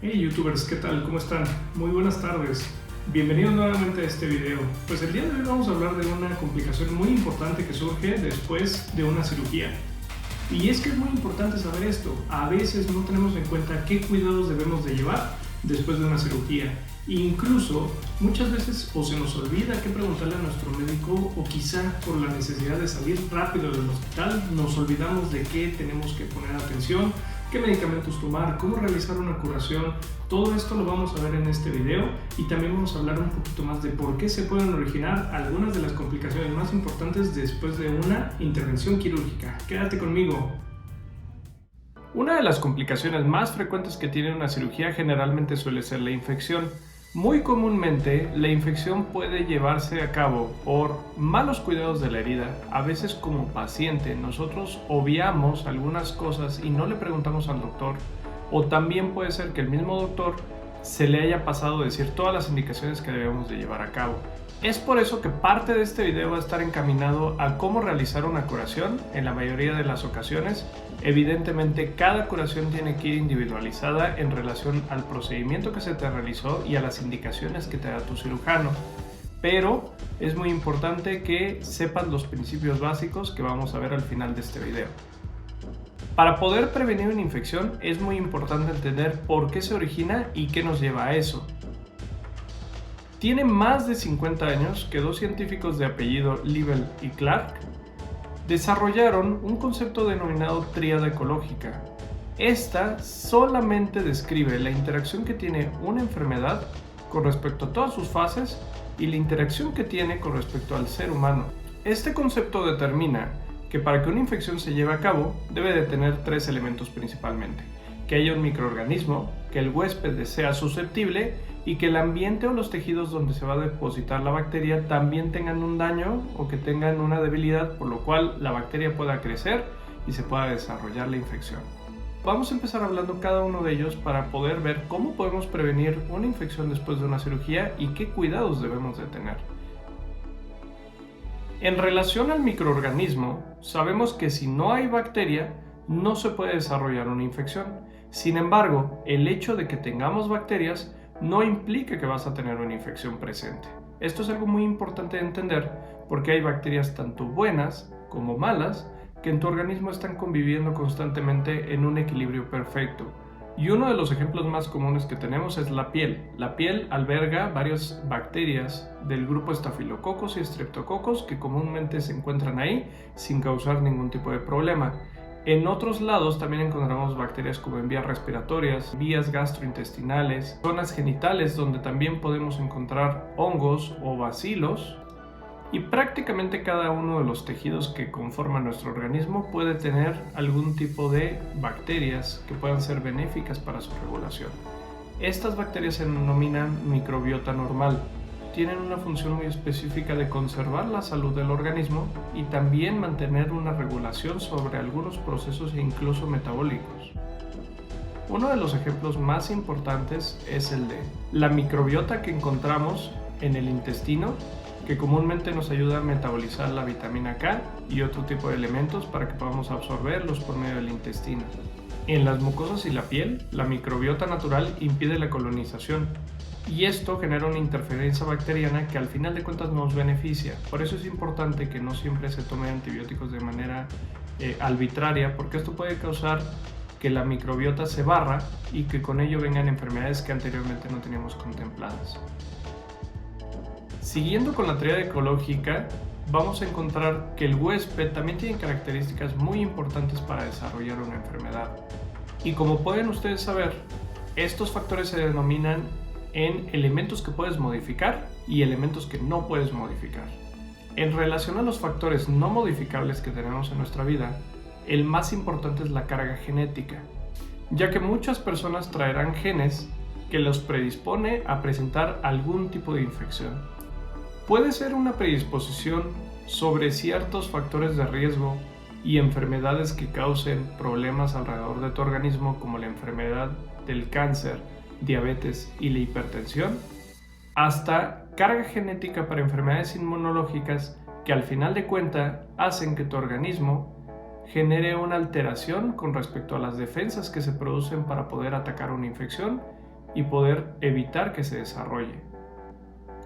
Hey youtubers, ¿qué tal? ¿Cómo están? Muy buenas tardes. Bienvenidos nuevamente a este video. Pues el día de hoy vamos a hablar de una complicación muy importante que surge después de una cirugía. Y es que es muy importante saber esto. A veces no tenemos en cuenta qué cuidados debemos de llevar después de una cirugía. Incluso muchas veces o se nos olvida qué preguntarle a nuestro médico o quizá por la necesidad de salir rápido del hospital nos olvidamos de qué tenemos que poner atención, qué medicamentos tomar, cómo realizar una curación. Todo esto lo vamos a ver en este video y también vamos a hablar un poquito más de por qué se pueden originar algunas de las complicaciones más importantes después de una intervención quirúrgica. Quédate conmigo. Una de las complicaciones más frecuentes que tiene una cirugía generalmente suele ser la infección. Muy comúnmente, la infección puede llevarse a cabo por malos cuidados de la herida. A veces como paciente nosotros obviamos algunas cosas y no le preguntamos al doctor, o también puede ser que el mismo doctor se le haya pasado decir todas las indicaciones que debemos de llevar a cabo. Es por eso que parte de este video va a estar encaminado a cómo realizar una curación en la mayoría de las ocasiones. Evidentemente, cada curación tiene que ir individualizada en relación al procedimiento que se te realizó y a las indicaciones que te da tu cirujano. Pero es muy importante que sepas los principios básicos que vamos a ver al final de este video. Para poder prevenir una infección es muy importante entender por qué se origina y qué nos lleva a eso. Tiene más de 50 años que dos científicos de apellido Liebel y Clark desarrollaron un concepto denominado tríada ecológica. Esta solamente describe la interacción que tiene una enfermedad con respecto a todas sus fases y la interacción que tiene con respecto al ser humano. Este concepto determina que para que una infección se lleve a cabo debe de tener tres elementos principalmente: que haya un microorganismo, que el huésped sea susceptible y que el ambiente o los tejidos donde se va a depositar la bacteria también tengan un daño o que tengan una debilidad, por lo cual la bacteria pueda crecer y se pueda desarrollar la infección. Vamos a empezar hablando cada uno de ellos para poder ver cómo podemos prevenir una infección después de una cirugía y qué cuidados debemos de tener. En relación al microorganismo, sabemos que si no hay bacteria, no se puede desarrollar una infección. Sin embargo, el hecho de que tengamos bacterias no implica que vas a tener una infección presente. Esto es algo muy importante de entender porque hay bacterias tanto buenas como malas que en tu organismo están conviviendo constantemente en un equilibrio perfecto. Y uno de los ejemplos más comunes que tenemos es la piel. La piel alberga varias bacterias del grupo Staphylococcus y Streptococcus que comúnmente se encuentran ahí sin causar ningún tipo de problema. En otros lados también encontramos bacterias como en vías respiratorias, vías gastrointestinales, zonas genitales donde también podemos encontrar hongos o bacilos. Y prácticamente cada uno de los tejidos que conforman nuestro organismo puede tener algún tipo de bacterias que puedan ser benéficas para su regulación. Estas bacterias se denominan microbiota normal. Tienen una función muy específica de conservar la salud del organismo y también mantener una regulación sobre algunos procesos e incluso metabólicos. Uno de los ejemplos más importantes es el de la microbiota que encontramos en el intestino, que comúnmente nos ayuda a metabolizar la vitamina K y otro tipo de elementos para que podamos absorberlos por medio del intestino. En las mucosas y la piel, la microbiota natural impide la colonización y esto genera una interferencia bacteriana que al final de cuentas nos beneficia. Por eso es importante que no siempre se tome antibióticos de manera arbitraria, porque esto puede causar que la microbiota se barra y que con ello vengan enfermedades que anteriormente no teníamos contempladas. Siguiendo con la tríada ecológica, vamos a encontrar que el huésped también tiene características muy importantes para desarrollar una enfermedad. Y como pueden ustedes saber, estos factores se denominan en elementos que puedes modificar y elementos que no puedes modificar. En relación a los factores no modificables que tenemos en nuestra vida, el más importante es la carga genética, ya que muchas personas traerán genes que los predispone a presentar algún tipo de infección. Puede ser una predisposición sobre ciertos factores de riesgo y enfermedades que causen problemas alrededor de tu organismo, como la enfermedad del cáncer, diabetes y la hipertensión, hasta carga genética para enfermedades inmunológicas que al final de cuentas hacen que tu organismo genere una alteración con respecto a las defensas que se producen para poder atacar una infección y poder evitar que se desarrolle.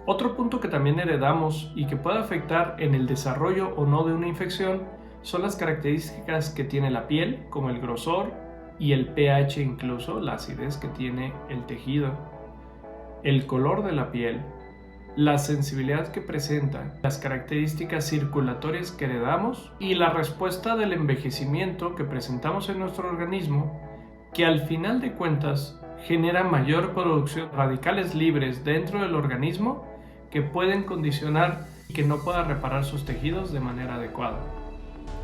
Otro punto que también heredamos y que puede afectar en el desarrollo o no de una infección son las características que tiene la piel, como el grosor y el pH, incluso la acidez que tiene el tejido, el color de la piel, la sensibilidad que presenta, las características circulatorias que heredamos y la respuesta del envejecimiento que presentamos en nuestro organismo, que al final de cuentas genera mayor producción de radicales libres dentro del organismo que pueden condicionar que no pueda reparar sus tejidos de manera adecuada.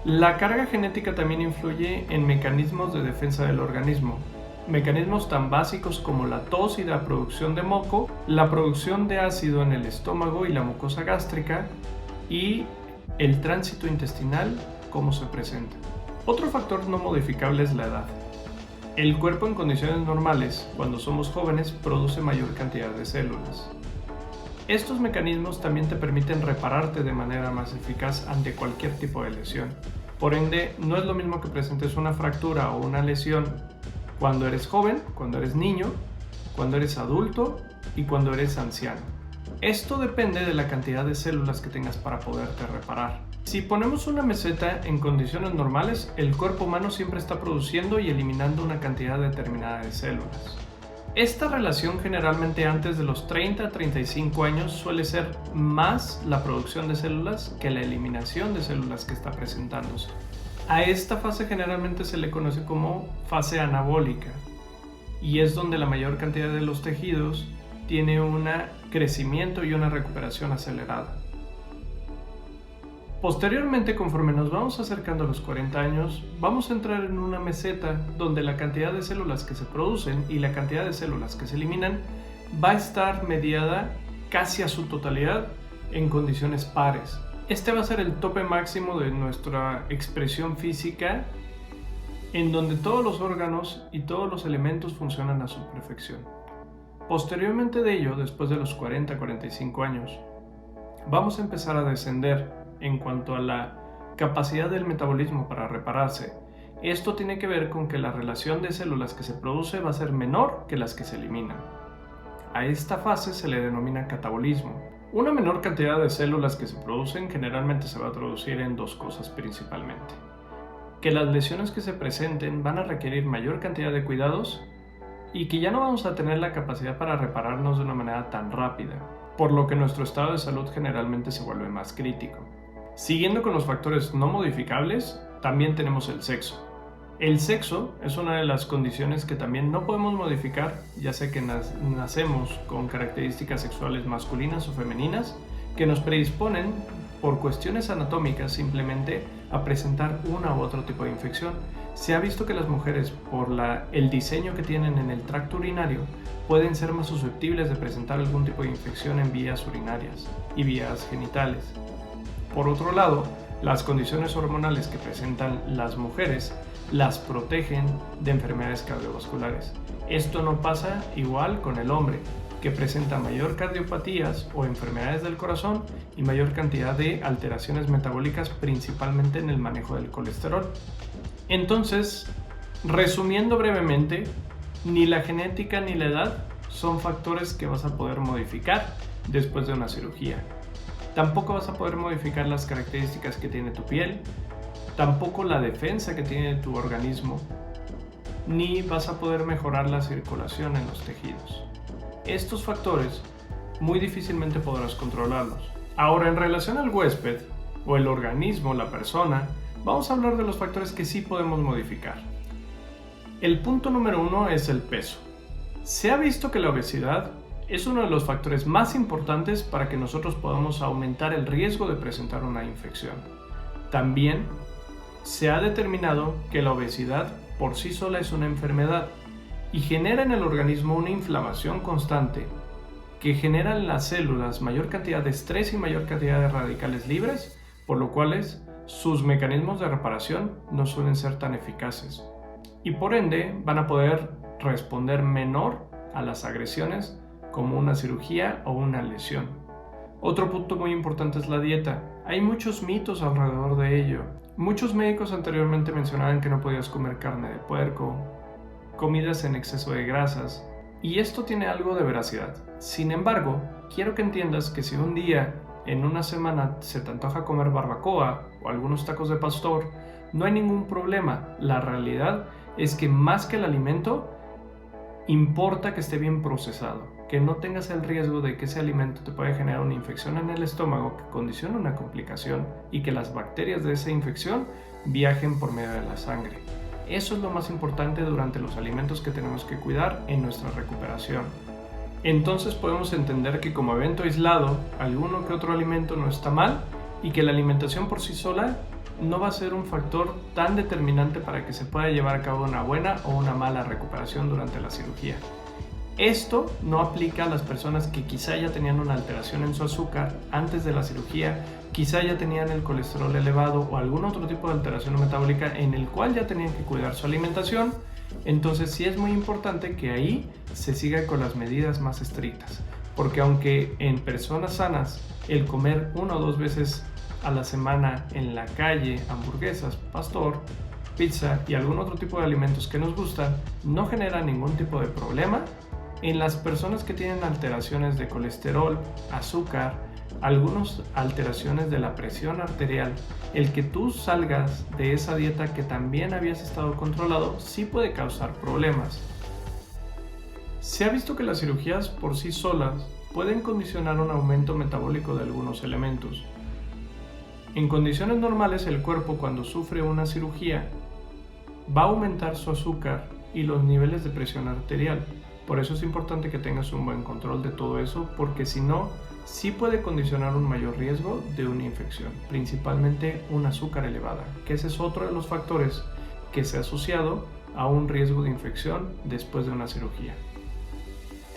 La carga genética también influye en mecanismos de defensa del organismo, mecanismos tan básicos como la tos y la producción de moco, la producción de ácido en el estómago y la mucosa gástrica y el tránsito intestinal, cómo se presenta. Otro factor no modificable es la edad. El cuerpo en condiciones normales, cuando somos jóvenes, produce mayor cantidad de células. Estos mecanismos también te permiten repararte de manera más eficaz ante cualquier tipo de lesión. Por ende, no es lo mismo que presentes una fractura o una lesión cuando eres joven, cuando eres niño, cuando eres adulto y cuando eres anciano. Esto depende de la cantidad de células que tengas para poderte reparar. Si ponemos una meseta en condiciones normales, el cuerpo humano siempre está produciendo y eliminando una cantidad determinada de células. Esta relación generalmente antes de los 30 a 35 años suele ser más la producción de células que la eliminación de células que está presentándose. A esta fase generalmente se le conoce como fase anabólica y es donde la mayor cantidad de los tejidos tiene un crecimiento y una recuperación acelerada. Posteriormente, conforme nos vamos acercando a los 40 años, vamos a entrar en una meseta donde la cantidad de células que se producen y la cantidad de células que se eliminan va a estar mediada casi a su totalidad en condiciones pares. Este va a ser el tope máximo de nuestra expresión física, en donde todos los órganos y todos los elementos funcionan a su perfección. Posteriormente de ello, después de los 40-45 años, vamos a empezar a descender en cuanto a la capacidad del metabolismo para repararse. Esto tiene que ver con que la relación de células que se produce va a ser menor que las que se eliminan. A esta fase se le denomina catabolismo. Una menor cantidad de células que se producen generalmente se va a traducir en dos cosas principalmente: que las lesiones que se presenten van a requerir mayor cantidad de cuidados y que ya no vamos a tener la capacidad para repararnos de una manera tan rápida, por lo que nuestro estado de salud generalmente se vuelve más crítico. Siguiendo con los factores no modificables, también tenemos el sexo. El sexo es una de las condiciones que también no podemos modificar, ya sea que nacemos con características sexuales masculinas o femeninas que nos predisponen por cuestiones anatómicas simplemente a presentar una u otro tipo de infección. Se ha visto que las mujeres, por el diseño que tienen en el tracto urinario, pueden ser más susceptibles de presentar algún tipo de infección en vías urinarias y vías genitales. Por otro lado, las condiciones hormonales que presentan las mujeres las protegen de enfermedades cardiovasculares. Esto no pasa igual con el hombre, que presenta mayor cardiopatías o enfermedades del corazón y mayor cantidad de alteraciones metabólicas, principalmente en el manejo del colesterol. Entonces, resumiendo brevemente, ni la genética ni la edad son factores que vas a poder modificar después de una cirugía. Tampoco vas a poder modificar las características que tiene tu piel, tampoco la defensa que tiene tu organismo, ni vas a poder mejorar la circulación en los tejidos. Estos factores muy difícilmente podrás controlarlos. Ahora, en relación al huésped, o el organismo, la persona, vamos a hablar de los factores que sí podemos modificar. El punto número 1 es el peso. Se ha visto que la obesidad es uno de los factores más importantes para que nosotros podamos aumentar el riesgo de presentar una infección. También se ha determinado que la obesidad por sí sola es una enfermedad y genera en el organismo una inflamación constante que genera en las células mayor cantidad de estrés y mayor cantidad de radicales libres, por lo cual sus mecanismos de reparación no suelen ser tan eficaces y por ende van a poder responder menor a las agresiones como una cirugía o una lesión. Otro punto muy importante es la dieta. Hay muchos mitos alrededor de ello. Muchos médicos anteriormente mencionaban que no podías comer carne de puerco, comidas en exceso de grasas, Y esto tiene algo de veracidad. Sin embargo, quiero que entiendas que si un día en una semana se te antoja comer barbacoa o algunos tacos de pastor, no hay ningún problema. La realidad es que más que el alimento, importa que esté bien procesado, que no tengas el riesgo de que ese alimento te pueda generar una infección en el estómago que condicione una complicación y que las bacterias de esa infección viajen por medio de la sangre. Eso es lo más importante durante los alimentos que tenemos que cuidar en nuestra recuperación. Entonces podemos entender que como evento aislado, alguno que otro alimento no está mal y que la alimentación por sí sola no va a ser un factor tan determinante para que se pueda llevar a cabo una buena o una mala recuperación durante la cirugía. Esto no aplica a las personas que quizá ya tenían una alteración en su azúcar antes de la cirugía, quizá ya tenían el colesterol elevado o algún otro tipo de alteración metabólica en el cual ya tenían que cuidar su alimentación. Entonces sí es muy importante que ahí se siga con las medidas más estrictas, porque aunque en personas sanas el comer 1 o 2 veces a la semana en la calle hamburguesas, pastor, pizza y algún otro tipo de alimentos que nos gustan no genera ningún tipo de problema, en las personas que tienen alteraciones de colesterol, azúcar, algunas alteraciones de la presión arterial, el que tú salgas de esa dieta que también habías estado controlado sí puede causar problemas. Se ha visto que las cirugías por sí solas pueden condicionar un aumento metabólico de algunos elementos. En condiciones normales, el cuerpo cuando sufre una cirugía va a aumentar su azúcar y los niveles de presión arterial. Por eso es importante que tengas un buen control de todo eso, porque si no, sí puede condicionar un mayor riesgo de una infección, principalmente un azúcar elevada, que ese es otro de los factores que se ha asociado a un riesgo de infección después de una cirugía.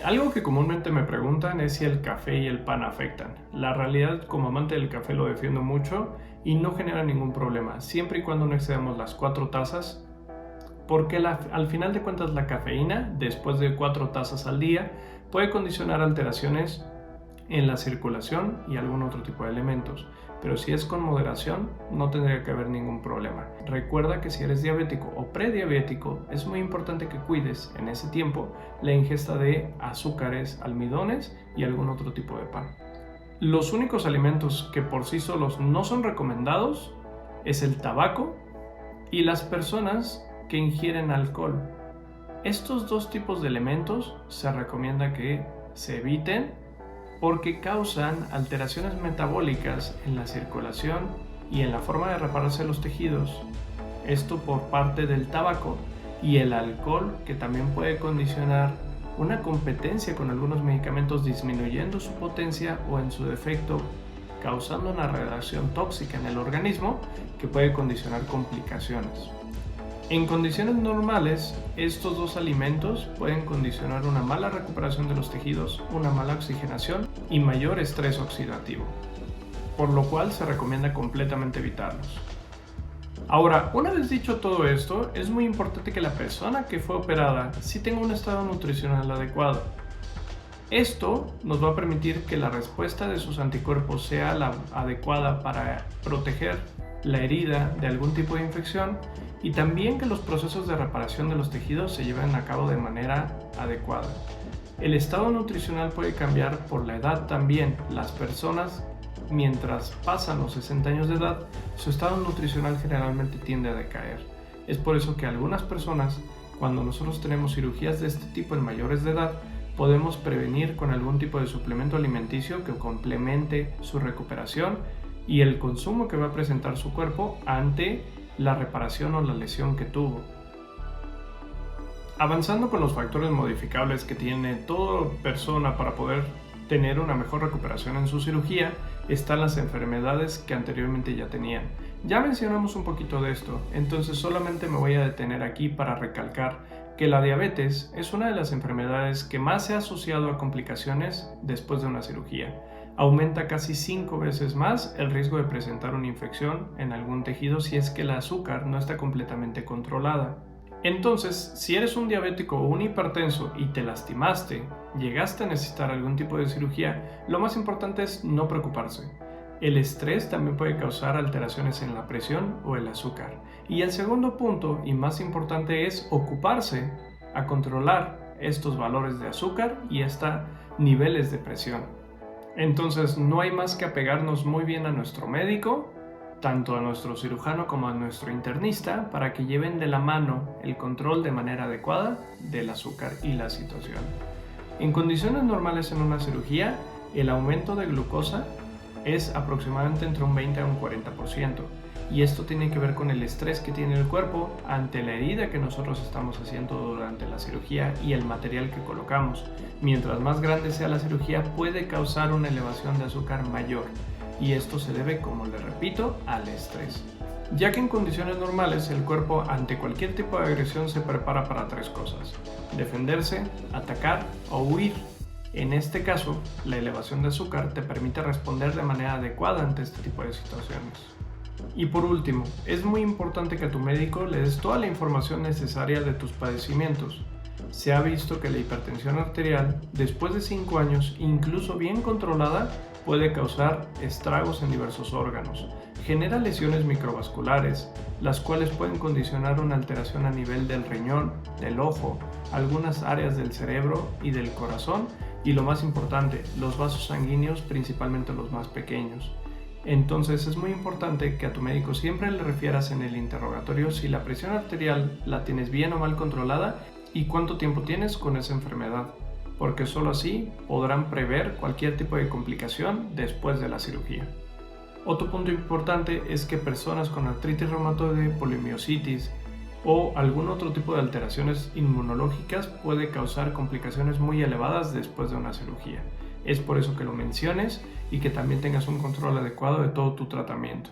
Algo que comúnmente me preguntan es si el café y el pan afectan. La realidad, como amante del café, lo defiendo mucho y no genera ningún problema, siempre y cuando no excedamos las 4 tazas, porque al final de cuentas la cafeína, después de 4 tazas al día, puede condicionar alteraciones en la circulación y algún otro tipo de elementos, pero si es con moderación no tendría que haber ningún problema. Recuerda que si eres diabético o prediabético es muy importante que cuides en ese tiempo la ingesta de azúcares, almidones y algún otro tipo de pan. Los únicos alimentos que por sí solos no son recomendados es el tabaco y las personas que ingieren alcohol. Estos 2 tipos de elementos se recomienda que se eviten porque causan alteraciones metabólicas en la circulación y en la forma de repararse los tejidos. Esto por parte del tabaco y el alcohol, que también puede condicionar una competencia con algunos medicamentos, disminuyendo su potencia o en su defecto causando una reacción tóxica en el organismo que puede condicionar complicaciones. En condiciones normales, estos 2 alimentos pueden condicionar una mala recuperación de los tejidos, una mala oxigenación y mayor estrés oxidativo, por lo cual se recomienda completamente evitarlos. Ahora, una vez dicho todo esto, es muy importante que la persona que fue operada sí tenga un estado nutricional adecuado. Esto nos va a permitir que la respuesta de sus anticuerpos sea la adecuada para proteger la herida de algún tipo de infección y también que los procesos de reparación de los tejidos se lleven a cabo de manera adecuada. El estado nutricional puede cambiar por la edad también. Las personas, mientras pasan los 60 años de edad, su estado nutricional generalmente tiende a decaer. Es por eso que algunas personas, cuando nosotros tenemos cirugías de este tipo en mayores de edad, podemos prevenir con algún tipo de suplemento alimenticio que complemente su recuperación y el consumo que va a presentar su cuerpo ante la reparación o la lesión que tuvo. Avanzando con los factores modificables que tiene toda persona para poder tener una mejor recuperación en su cirugía, están las enfermedades que anteriormente ya tenían. Ya mencionamos un poquito de esto, entonces solamente me voy a detener aquí para recalcar que la diabetes es una de las enfermedades que más se ha asociado a complicaciones después de una cirugía. Aumenta casi 5 veces más el riesgo de presentar una infección en algún tejido si es que el azúcar no está completamente controlada. Entonces, si eres un diabético o un hipertenso y te lastimaste, llegaste a necesitar algún tipo de cirugía, lo más importante es no preocuparse. El estrés también puede causar alteraciones en la presión o el azúcar. Y el segundo punto y más importante es ocuparse a controlar estos valores de azúcar y niveles de presión. Entonces no hay más que apegarnos muy bien a nuestro médico, tanto a nuestro cirujano como a nuestro internista, para que lleven de la mano el control de manera adecuada del azúcar y la situación. En condiciones normales en una cirugía, el aumento de glucosa es aproximadamente entre un 20 a un 40%, y esto tiene que ver con el estrés que tiene el cuerpo ante la herida que nosotros estamos haciendo durante la cirugía y el material que colocamos. Mientras más grande sea la cirugía, puede causar una elevación de azúcar mayor, y esto se debe, como le repito, al estrés. Ya que en condiciones normales el cuerpo ante cualquier tipo de agresión se prepara para tres cosas: defenderse, atacar o huir. En este caso, la elevación de azúcar te permite responder de manera adecuada ante este tipo de situaciones. Y por último, es muy importante que a tu médico le des toda la información necesaria de tus padecimientos. Se ha visto que la hipertensión arterial, después de 5 años, incluso bien controlada, puede causar estragos en diversos órganos. Genera lesiones microvasculares, las cuales pueden condicionar una alteración a nivel del riñón, del ojo, algunas áreas del cerebro y del corazón, y lo más importante, los vasos sanguíneos, principalmente los más pequeños. Entonces es muy importante que a tu médico siempre le refieras en el interrogatorio si la presión arterial la tienes bien o mal controlada y cuánto tiempo tienes con esa enfermedad, porque solo así podrán prever cualquier tipo de complicación después de la cirugía. Otro punto importante es que personas con artritis reumatoide, polimiositis o algún otro tipo de alteraciones inmunológicas puede causar complicaciones muy elevadas después de una cirugía. Es por eso que lo menciones y que también tengas un control adecuado de todo tu tratamiento.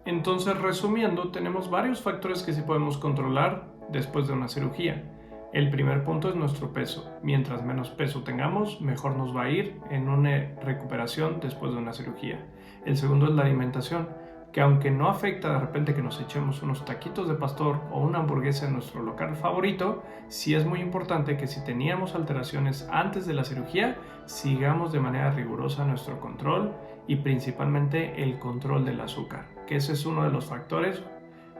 Entonces, resumiendo, tenemos varios factores que sí podemos controlar después de una cirugía. El primer punto es nuestro peso. Mientras menos peso tengamos, mejor nos va a ir en una recuperación después de una cirugía. El segundo es la alimentación, que aunque no afecta de repente que nos echemos unos taquitos de pastor o una hamburguesa en nuestro local favorito, sí es muy importante que si teníamos alteraciones antes de la cirugía, sigamos de manera rigurosa nuestro control y principalmente el control del azúcar, que ese es uno de los factores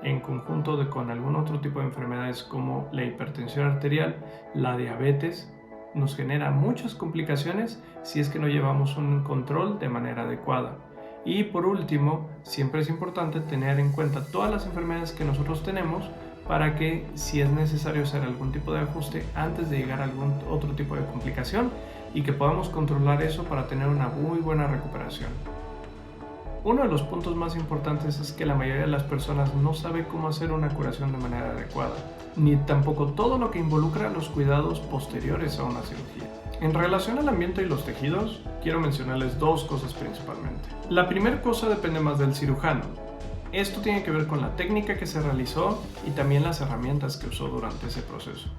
en conjunto con algún otro tipo de enfermedades como la hipertensión arterial, la diabetes, nos genera muchas complicaciones si es que no llevamos un control de manera adecuada. Y por último, siempre es importante tener en cuenta todas las enfermedades que nosotros tenemos para que, si es necesario hacer algún tipo de ajuste antes de llegar a algún otro tipo de complicación, y que podamos controlar eso para tener una muy buena recuperación. Uno de los puntos más importantes es que la mayoría de las personas no sabe cómo hacer una curación de manera adecuada, ni tampoco todo lo que involucra los cuidados posteriores a una cirugía. En relación al ambiente y los tejidos, quiero mencionarles dos cosas principalmente. La primera cosa depende más del cirujano. Esto tiene que ver con la técnica que se realizó y también las herramientas que usó durante ese proceso.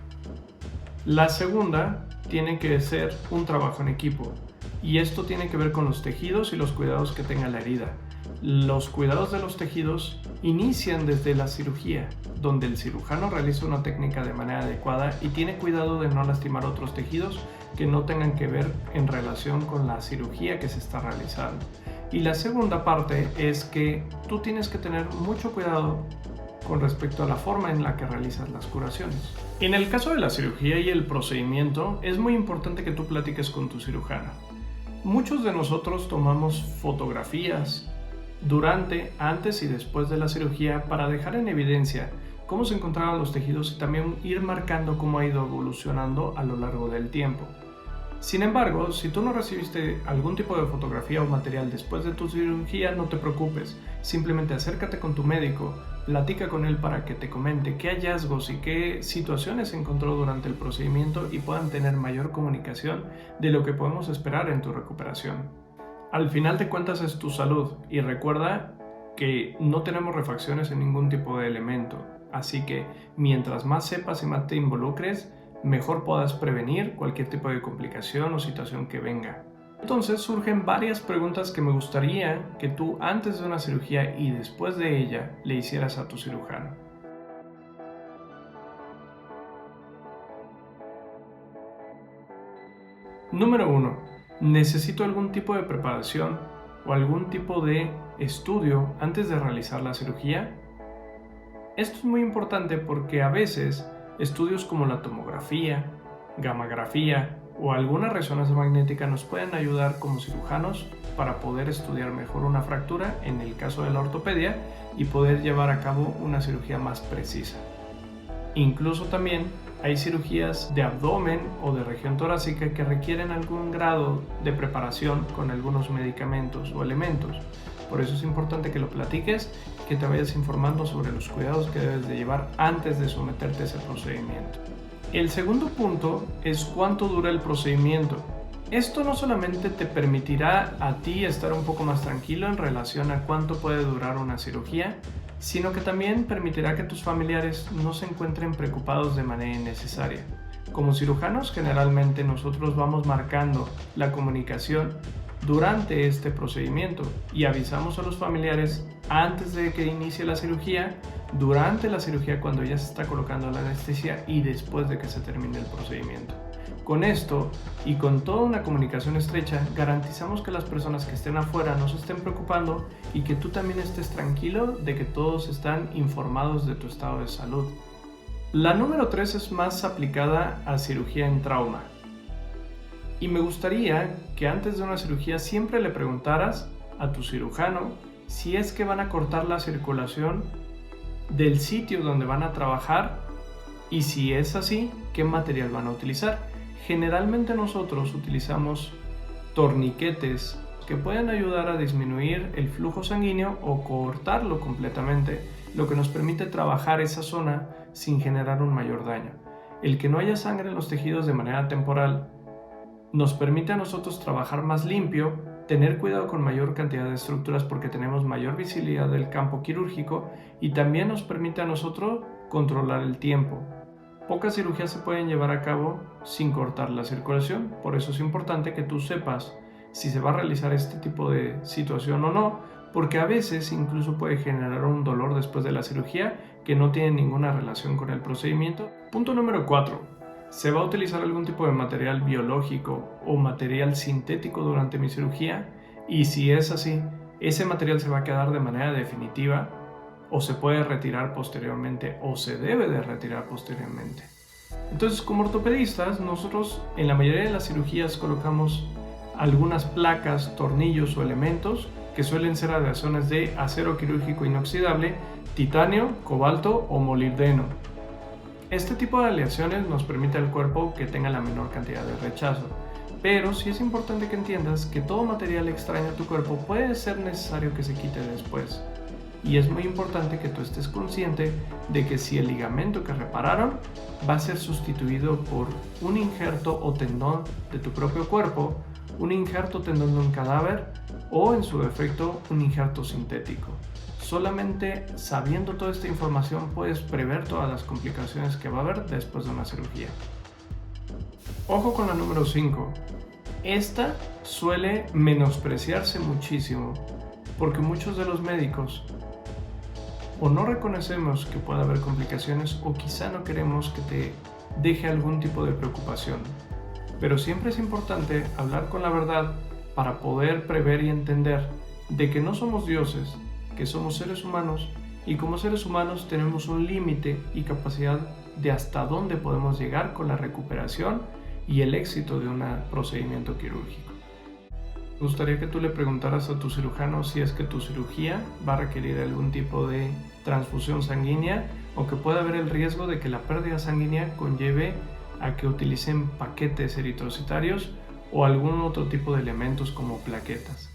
La segunda tiene que ser un trabajo en equipo, y esto tiene que ver con los tejidos y los cuidados que tenga la herida. Los cuidados de los tejidos inician desde la cirugía, donde el cirujano realiza una técnica de manera adecuada y tiene cuidado de no lastimar otros tejidos que no tengan que ver en relación con la cirugía que se está realizando. Y la segunda parte es que tú tienes que tener mucho cuidado con respecto a la forma en la que realizas las curaciones. En el caso de la cirugía y el procedimiento, es muy importante que tú platiques con tu cirujano. Muchos de nosotros tomamos fotografías durante, antes y después de la cirugía para dejar en evidencia cómo se encontraban los tejidos y también ir marcando cómo ha ido evolucionando a lo largo del tiempo. Sin embargo, si tú no recibiste algún tipo de fotografía o material después de tu cirugía, no te preocupes. Simplemente acércate con tu médico, platica con él para que te comente qué hallazgos y qué situaciones encontró durante el procedimiento y puedan tener mayor comunicación de lo que podemos esperar en tu recuperación. Al final de cuentas es tu salud, y recuerda que no tenemos refacciones en ningún tipo de elemento, así que mientras más sepas y más te involucres, mejor puedas prevenir cualquier tipo de complicación o situación que venga. Entonces surgen varias preguntas que me gustaría que tú antes de una cirugía y después de ella le hicieras a tu cirujano. Número 1. ¿Necesito algún tipo de preparación o algún tipo de estudio antes de realizar la cirugía? Esto es muy importante porque a veces estudios como la tomografía gammagrafía o alguna resonancia magnética nos pueden ayudar como cirujanos para poder estudiar mejor una fractura en el caso de la ortopedia y poder llevar a cabo una cirugía más precisa. Incluso también hay cirugías de abdomen o de región torácica que requieren algún grado de preparación con algunos medicamentos o elementos. Por eso es importante que lo platiques, que te vayas informando sobre los cuidados que debes de llevar antes de someterte a ese procedimiento. El segundo punto es cuánto dura el procedimiento. Esto no solamente te permitirá a ti estar un poco más tranquilo en relación a cuánto puede durar una cirugía, sino que también permitirá que tus familiares no se encuentren preocupados de manera innecesaria. Como cirujanos, generalmente nosotros vamos marcando la comunicación durante este procedimiento y avisamos a los familiares antes de que inicie la cirugía, durante la cirugía cuando ya se está colocando la anestesia y después de que se termine el procedimiento. Con esto y con toda una comunicación estrecha, garantizamos que las personas que estén afuera no se estén preocupando y que tú también estés tranquilo de que todos están informados de tu estado de salud. La número 3 es más aplicada a cirugía en trauma. Y me gustaría que antes de una cirugía siempre le preguntaras a tu cirujano si es que van a cortar la circulación del sitio donde van a trabajar y si es así, qué material van a utilizar. Generalmente nosotros utilizamos torniquetes que pueden ayudar a disminuir el flujo sanguíneo o cortarlo completamente, lo que nos permite trabajar esa zona sin generar un mayor daño. El que no haya sangre en los tejidos de manera temporal nos permite a nosotros trabajar más limpio, tener cuidado con mayor cantidad de estructuras porque tenemos mayor visibilidad del campo quirúrgico y también nos permite a nosotros controlar el tiempo. Pocas cirugías se pueden llevar a cabo sin cortar la circulación, por eso es importante que tú sepas si se va a realizar este tipo de situación o no, porque a veces incluso puede generar un dolor después de la cirugía que no tiene ninguna relación con el procedimiento. Punto número 4. ¿Se va a utilizar algún tipo de material biológico o material sintético durante mi cirugía? Y si es así, ¿ese material se va a quedar de manera definitiva o se puede retirar posteriormente o se debe de retirar posteriormente? Entonces, como ortopedistas, nosotros en la mayoría de las cirugías colocamos algunas placas, tornillos o elementos que suelen ser aleaciones de acero quirúrgico inoxidable, titanio, cobalto o molibdeno. Este tipo de aleaciones nos permite al cuerpo que tenga la menor cantidad de rechazo, pero sí es importante que entiendas que todo material extraño a tu cuerpo puede ser necesario que se quite después. Y es muy importante que tú estés consciente de que si el ligamento que repararon va a ser sustituido por un injerto o tendón de tu propio cuerpo, un injerto o tendón de un cadáver o en su defecto un injerto sintético. Solamente sabiendo toda esta información puedes prever todas las complicaciones que va a haber después de una cirugía. Ojo con la número 5. Esta suele menospreciarse muchísimo porque muchos de los médicos o no reconocemos que pueda haber complicaciones o quizá no queremos que te deje algún tipo de preocupación. Pero siempre es importante hablar con la verdad para poder prever y entender de que no somos dioses, que somos seres humanos y como seres humanos tenemos un límite y capacidad de hasta dónde podemos llegar con la recuperación y el éxito de un procedimiento quirúrgico. Me gustaría que tú le preguntaras a tu cirujano si es que tu cirugía va a requerir algún tipo de transfusión sanguínea o que pueda haber el riesgo de que la pérdida sanguínea conlleve a que utilicen paquetes eritrocitarios o algún otro tipo de elementos como plaquetas.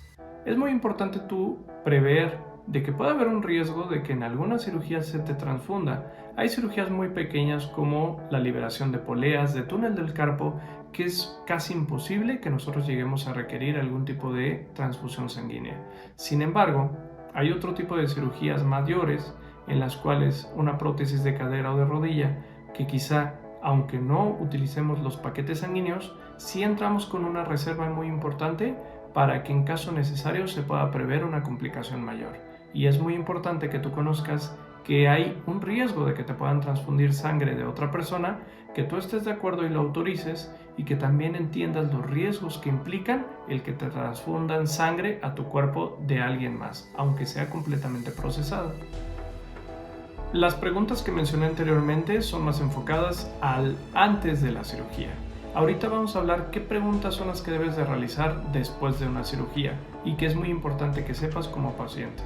Es muy importante tú prever de que puede haber un riesgo de que en algunas cirugías se te transfunda. Hay cirugías muy pequeñas como la liberación de poleas, de túnel del carpo, que es casi imposible que nosotros lleguemos a requerir algún tipo de transfusión sanguínea. Sin embargo, hay otro tipo de cirugías mayores en las cuales una prótesis de cadera o de rodilla, que quizá, aunque no utilicemos los paquetes sanguíneos, sí entramos con una reserva muy importante para que en caso necesario se pueda prever una complicación mayor. Y es muy importante que tú conozcas que hay un riesgo de que te puedan transfundir sangre de otra persona, que tú estés de acuerdo y lo autorices y que también entiendas los riesgos que implican el que te transfundan sangre a tu cuerpo de alguien más, aunque sea completamente procesado. Las preguntas que mencioné anteriormente son más enfocadas al antes de la cirugía. Ahorita vamos a hablar qué preguntas son las que debes de realizar después de una cirugía y que es muy importante que sepas como paciente.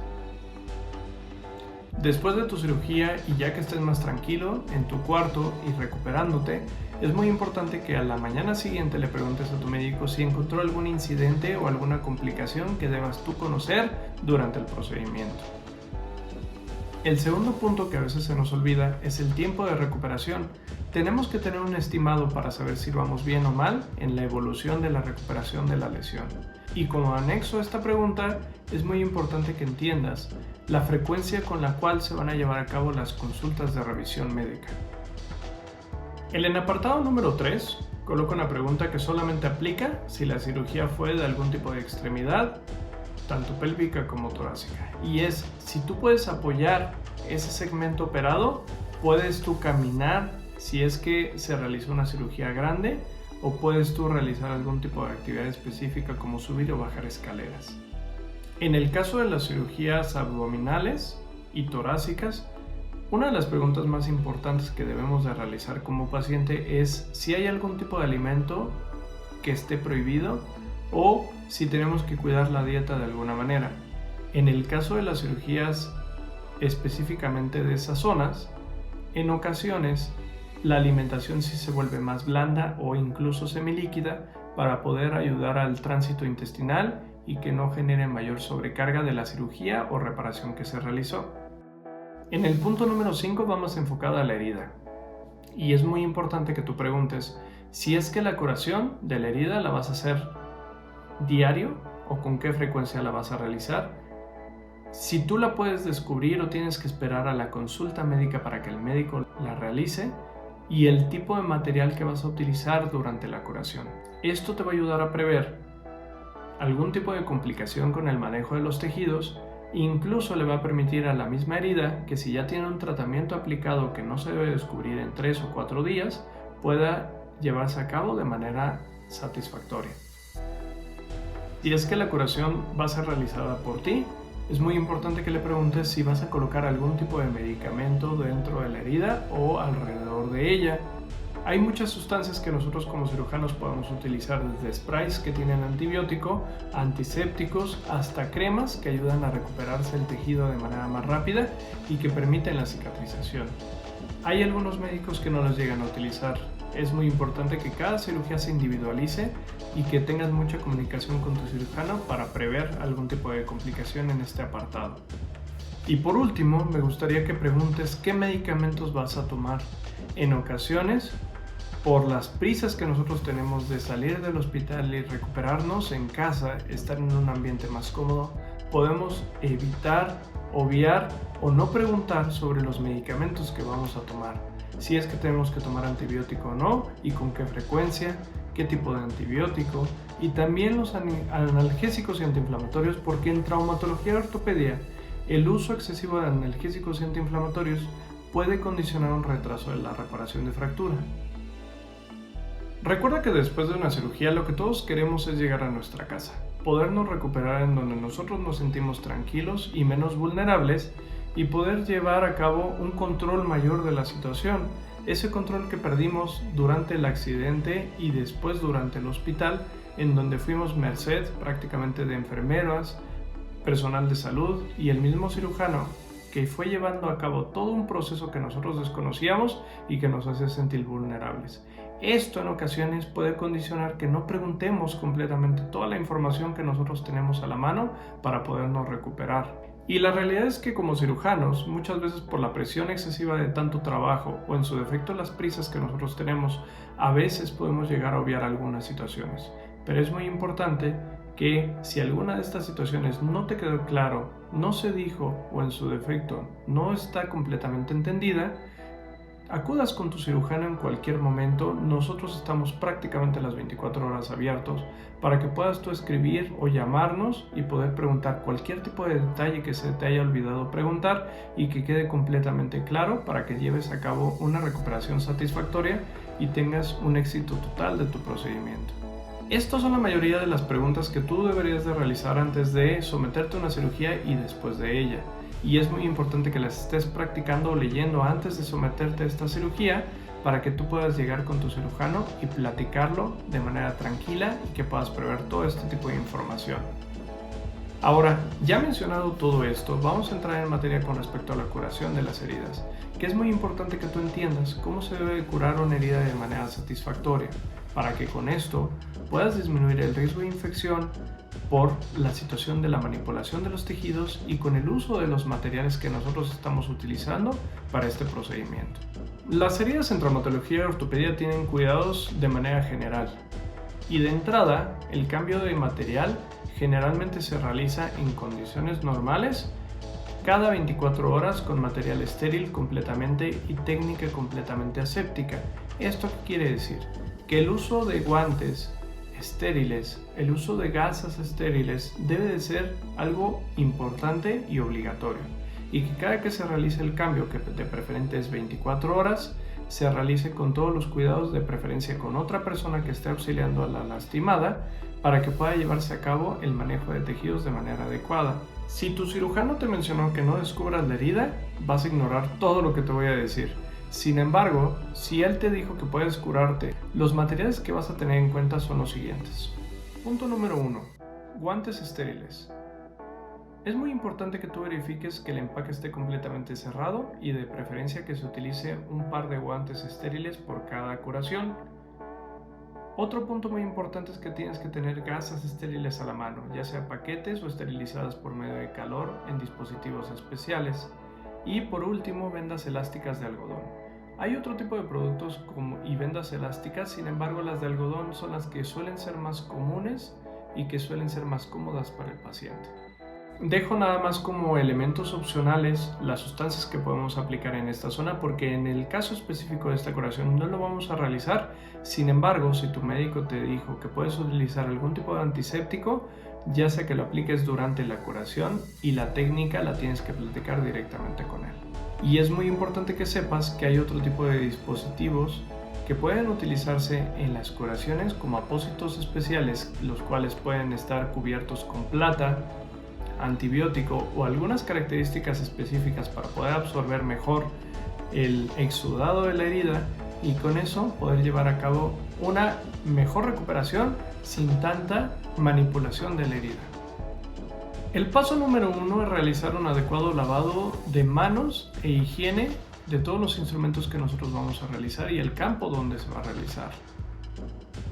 Después de tu cirugía y ya que estés más tranquilo en tu cuarto y recuperándote, es muy importante que a la mañana siguiente le preguntes a tu médico si encontró algún incidente o alguna complicación que debas tú conocer durante el procedimiento. El segundo punto que a veces se nos olvida es el tiempo de recuperación. Tenemos que tener un estimado para saber si vamos bien o mal en la evolución de la recuperación de la lesión. Y como anexo a esta pregunta, es muy importante que entiendas la frecuencia con la cual se van a llevar a cabo las consultas de revisión médica. En el apartado número 3, coloco una pregunta que solamente aplica si la cirugía fue de algún tipo de extremidad, tanto pélvica como torácica. Y es, si tú puedes apoyar ese segmento operado, puedes tú caminar si es que se realizó una cirugía grande, o puedes tú realizar algún tipo de actividad específica como subir o bajar escaleras. En el caso de las cirugías abdominales y torácicas, una de las preguntas más importantes que debemos de realizar como paciente es si hay algún tipo de alimento que esté prohibido o si tenemos que cuidar la dieta de alguna manera. En el caso de las cirugías específicamente de esas zonas, en ocasiones la alimentación sí se vuelve más blanda o incluso semilíquida para poder ayudar al tránsito intestinal y que no genere mayor sobrecarga de la cirugía o reparación que se realizó. En el punto número 5 vamos enfocado a la herida. Y es muy importante que tú preguntes si es que la curación de la herida la vas a hacer diario o con qué frecuencia la vas a realizar. Si tú la puedes descubrir o tienes que esperar a la consulta médica para que el médico la realice, y el tipo de material que vas a utilizar durante la curación. Esto te va a ayudar a prever algún tipo de complicación con el manejo de los tejidos. Incluso le va a permitir a la misma herida que si ya tiene un tratamiento aplicado que no se debe descubrir en 3 o 4 días, pueda llevarse a cabo de manera satisfactoria. Si es que la curación va a ser realizada por ti, es muy importante que le preguntes si vas a colocar algún tipo de medicamento dentro de la herida o alrededor de ella. Hay muchas sustancias que nosotros como cirujanos podemos utilizar, desde sprays que tienen antibiótico, antisépticos, hasta cremas que ayudan a recuperarse el tejido de manera más rápida y que permiten la cicatrización. Hay algunos médicos que no los llegan a utilizar. Es muy importante que cada cirugía se individualice y que tengas mucha comunicación con tu cirujano para prever algún tipo de complicación en este apartado. Y por último, me gustaría que preguntes qué medicamentos vas a tomar. En ocasiones, por las prisas que nosotros tenemos de salir del hospital y recuperarnos en casa, estar en un ambiente más cómodo, podemos evitar, obviar o no preguntar sobre los medicamentos que vamos a tomar. Si es que tenemos que tomar antibiótico o no, y con qué frecuencia, qué tipo de antibiótico, y también los analgésicos y antiinflamatorios, porque en traumatología y ortopedia el uso excesivo de analgésicos y antiinflamatorios puede condicionar un retraso de la reparación de fractura. Recuerda que después de una cirugía lo que todos queremos es llegar a nuestra casa, podernos recuperar en donde nosotros nos sentimos tranquilos y menos vulnerables, y poder llevar a cabo un control mayor de la situación, ese control que perdimos durante el accidente y después durante el hospital, en donde fuimos merced prácticamente de enfermeras, personal de salud y el mismo cirujano, que fue llevando a cabo todo un proceso que nosotros desconocíamos y que nos hace sentir vulnerables. Esto en ocasiones puede condicionar que no preguntemos completamente toda la información que nosotros tenemos a la mano para podernos recuperar. Y la realidad es que como cirujanos, muchas veces por la presión excesiva de tanto trabajo o en su defecto las prisas que nosotros tenemos, a veces podemos llegar a obviar algunas situaciones. Pero es muy importante que si alguna de estas situaciones no te quedó claro, no se dijo o en su defecto no está completamente entendida, acudas con tu cirujano en cualquier momento. Nosotros estamos prácticamente las 24 horas abiertos para que puedas tú escribir o llamarnos y poder preguntar cualquier tipo de detalle que se te haya olvidado preguntar y que quede completamente claro para que lleves a cabo una recuperación satisfactoria y tengas un éxito total de tu procedimiento. Estas son la mayoría de las preguntas que tú deberías de realizar antes de someterte a una cirugía y después de ella. Y es muy importante que las estés practicando o leyendo antes de someterte a esta cirugía para que tú puedas llegar con tu cirujano y platicarlo de manera tranquila y que puedas prever todo este tipo de información. Ahora, ya mencionado todo esto, vamos a entrar en materia con respecto a la curación de las heridas, que es muy importante que tú entiendas cómo se debe curar una herida de manera satisfactoria, para que con esto puedas disminuir el riesgo de infección por la situación de la manipulación de los tejidos y con el uso de los materiales que nosotros estamos utilizando para este procedimiento. Las heridas en traumatología y ortopedia tienen cuidados de manera general y de entrada el cambio de material generalmente se realiza en condiciones normales cada 24 horas con material estéril completamente y técnica completamente aséptica. ¿Esto qué quiere decir? Que el uso de guantes estériles, el uso de gasas estériles debe de ser algo importante y obligatorio, y que cada que se realice el cambio, que de preferente es 24 horas, se realice con todos los cuidados, de preferencia con otra persona que esté auxiliando a la lastimada, para que pueda llevarse a cabo el manejo de tejidos de manera adecuada. Si tu cirujano te mencionó que no descubras la herida, vas a ignorar todo lo que te voy a decir. Sin embargo, si él te dijo que puedes curarte, los materiales que vas a tener en cuenta son los siguientes. Punto número 1. Guantes estériles. Es muy importante que tú verifiques que el empaque esté completamente cerrado y de preferencia que se utilice un par de guantes estériles por cada curación. Otro punto muy importante es que tienes que tener gasas estériles a la mano, ya sea paquetes o esterilizadas por medio de calor en dispositivos especiales. Y por último, vendas elásticas de algodón. Hay otro tipo de productos y vendas elásticas, sin embargo las de algodón son las que suelen ser más comunes y que suelen ser más cómodas para el paciente. Dejo nada más como elementos opcionales las sustancias que podemos aplicar en esta zona, porque en el caso específico de esta curación no lo vamos a realizar. Sin embargo, si tu médico te dijo que puedes utilizar algún tipo de antiséptico, ya sea que lo apliques durante la curación, y la técnica la tienes que platicar directamente con él. Y es muy importante que sepas que hay otro tipo de dispositivos que pueden utilizarse en las curaciones como apósitos especiales, los cuales pueden estar cubiertos con plata, antibiótico o algunas características específicas para poder absorber mejor el exudado de la herida, y con eso poder llevar a cabo una mejor recuperación sin tanta manipulación de la herida. El paso número 1 es realizar un adecuado lavado de manos e higiene de todos los instrumentos que nosotros vamos a realizar y el campo donde se va a realizar.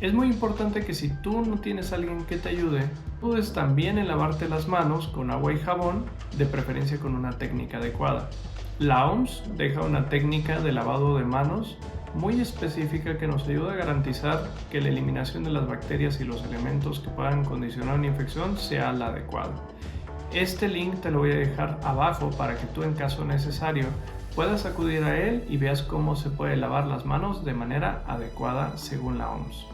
Es muy importante que si tú no tienes a alguien que te ayude, puedes también en lavarte las manos con agua y jabón, de preferencia con una técnica adecuada. La OMS deja una técnica de lavado de manos muy específica que nos ayuda a garantizar que la eliminación de las bacterias y los elementos que puedan condicionar una infección sea la adecuada. Este link te lo voy a dejar abajo para que tú, en caso necesario, puedas acudir a él y veas cómo se puede lavar las manos de manera adecuada según la OMS.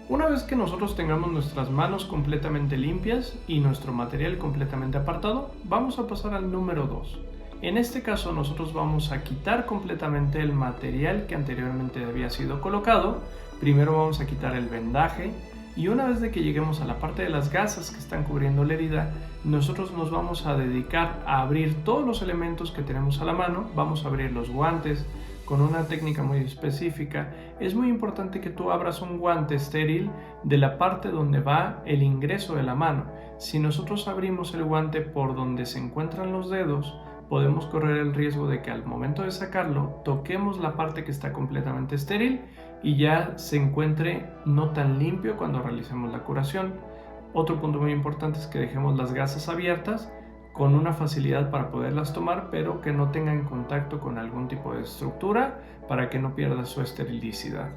Una vez que nosotros tengamos nuestras manos completamente limpias y nuestro material completamente apartado, vamos a pasar al número 2. En este caso nosotros vamos a quitar completamente el material que anteriormente había sido colocado. Primero vamos a quitar el vendaje, y una vez de que lleguemos a la parte de las gasas que están cubriendo la herida, nosotros nos vamos a dedicar a abrir todos los elementos que tenemos a la mano. Vamos a abrir los guantes con una técnica muy específica. Es muy importante que tú abras un guante estéril de la parte donde va el ingreso de la mano. Si nosotros abrimos el guante por donde se encuentran los dedos, podemos correr el riesgo de que al momento de sacarlo toquemos la parte que está completamente estéril y ya se encuentre no tan limpio cuando realicemos la curación. Otro punto muy importante es que dejemos las gasas abiertas con una facilidad para poderlas tomar, pero que no tengan contacto con algún tipo de estructura para que no pierda su esterilicidad.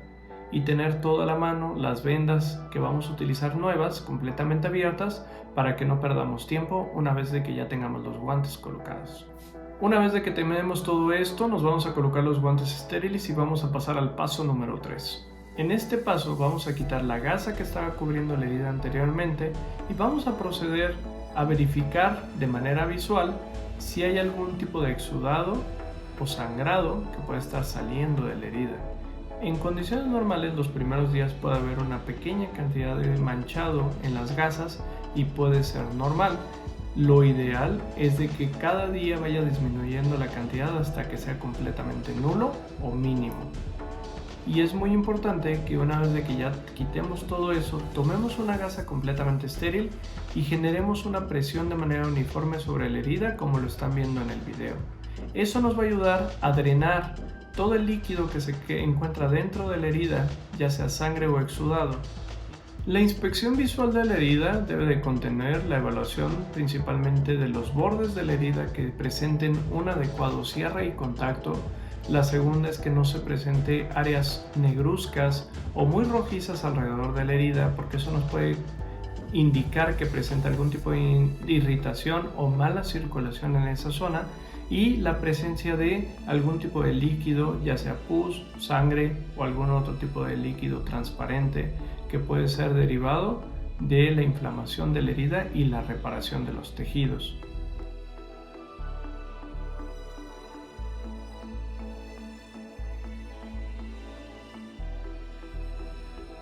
Y tener toda la mano, las vendas que vamos a utilizar nuevas, completamente abiertas, para que no perdamos tiempo una vez de que ya tengamos los guantes colocados. Una vez de que tenemos todo esto, nos vamos a colocar los guantes estériles y vamos a pasar al paso número 3. En este paso vamos a quitar la gasa que estaba cubriendo la herida anteriormente y vamos a proceder a verificar de manera visual si hay algún tipo de exudado o sangrado que puede estar saliendo de la herida. En condiciones normales, los primeros días puede haber una pequeña cantidad de manchado en las gasas y puede ser normal. Lo ideal es de que cada día vaya disminuyendo la cantidad hasta que sea completamente nulo o mínimo. Y es muy importante que una vez de que ya quitemos todo eso, tomemos una gasa completamente estéril y generemos una presión de manera uniforme sobre la herida, como lo están viendo en el video. Eso nos va a ayudar a drenar todo el líquido que se encuentra dentro de la herida, ya sea sangre o exudado. La inspección visual de la herida debe de contener la evaluación principalmente de los bordes de la herida que presenten un adecuado cierre y contacto. La segunda es que no se presente áreas negruzcas o muy rojizas alrededor de la herida, porque eso nos puede indicar que presenta algún tipo de irritación o mala circulación en esa zona, y la presencia de algún tipo de líquido, ya sea pus, sangre o algún otro tipo de líquido transparente que puede ser derivado de la inflamación de la herida y la reparación de los tejidos.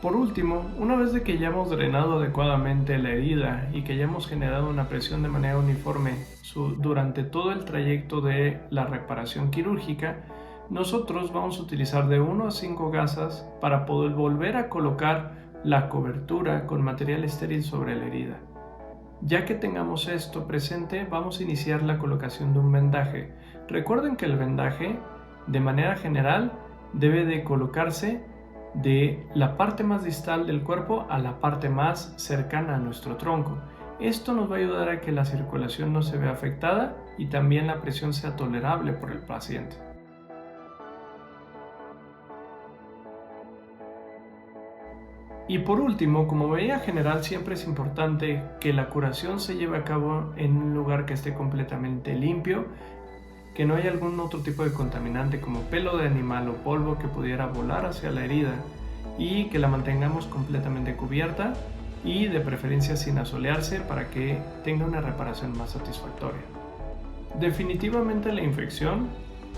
Por último, una vez de que ya hemos drenado adecuadamente la herida y que ya hemos generado una presión de manera uniforme durante todo el trayecto de la reparación quirúrgica, nosotros vamos a utilizar de 1 a 5 gasas para poder volver a colocar la cobertura con material estéril sobre la herida. Ya que tengamos esto presente, vamos a iniciar la colocación de un vendaje. Recuerden que el vendaje, de manera general, debe de colocarse de la parte más distal del cuerpo a la parte más cercana a nuestro tronco. Esto nos va a ayudar a que la circulación no se vea afectada y también la presión sea tolerable por el paciente. Y por último, como medida general, siempre es importante que la curación se lleve a cabo en un lugar que esté completamente limpio, que no haya algún otro tipo de contaminante como pelo de animal o polvo que pudiera volar hacia la herida, y que la mantengamos completamente cubierta y de preferencia sin asolearse para que tenga una reparación más satisfactoria. Definitivamente la infección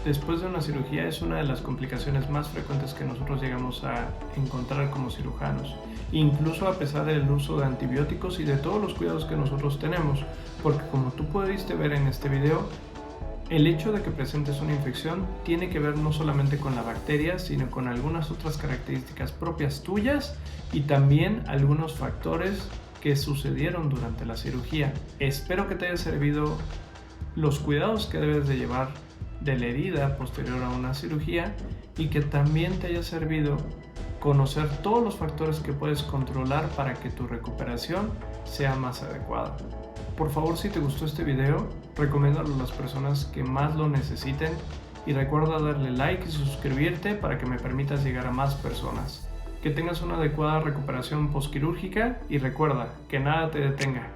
después de una cirugía es una de las complicaciones más frecuentes que nosotros llegamos a encontrar como cirujanos, incluso a pesar del uso de antibióticos y de todos los cuidados que nosotros tenemos, porque como tú pudiste ver en este video, el hecho de que presentes una infección tiene que ver no solamente con la bacteria, sino con algunas otras características propias tuyas y también algunos factores que sucedieron durante la cirugía. Espero que te haya servido los cuidados que debes de llevar de la herida posterior a una cirugía y que también te haya servido conocer todos los factores que puedes controlar para que tu recuperación sea más adecuada. Por favor, si te gustó este video, recomiéndalo a las personas que más lo necesiten y recuerda darle like y suscribirte para que me permitas llegar a más personas. Que tengas una adecuada recuperación postquirúrgica y recuerda que nada te detenga.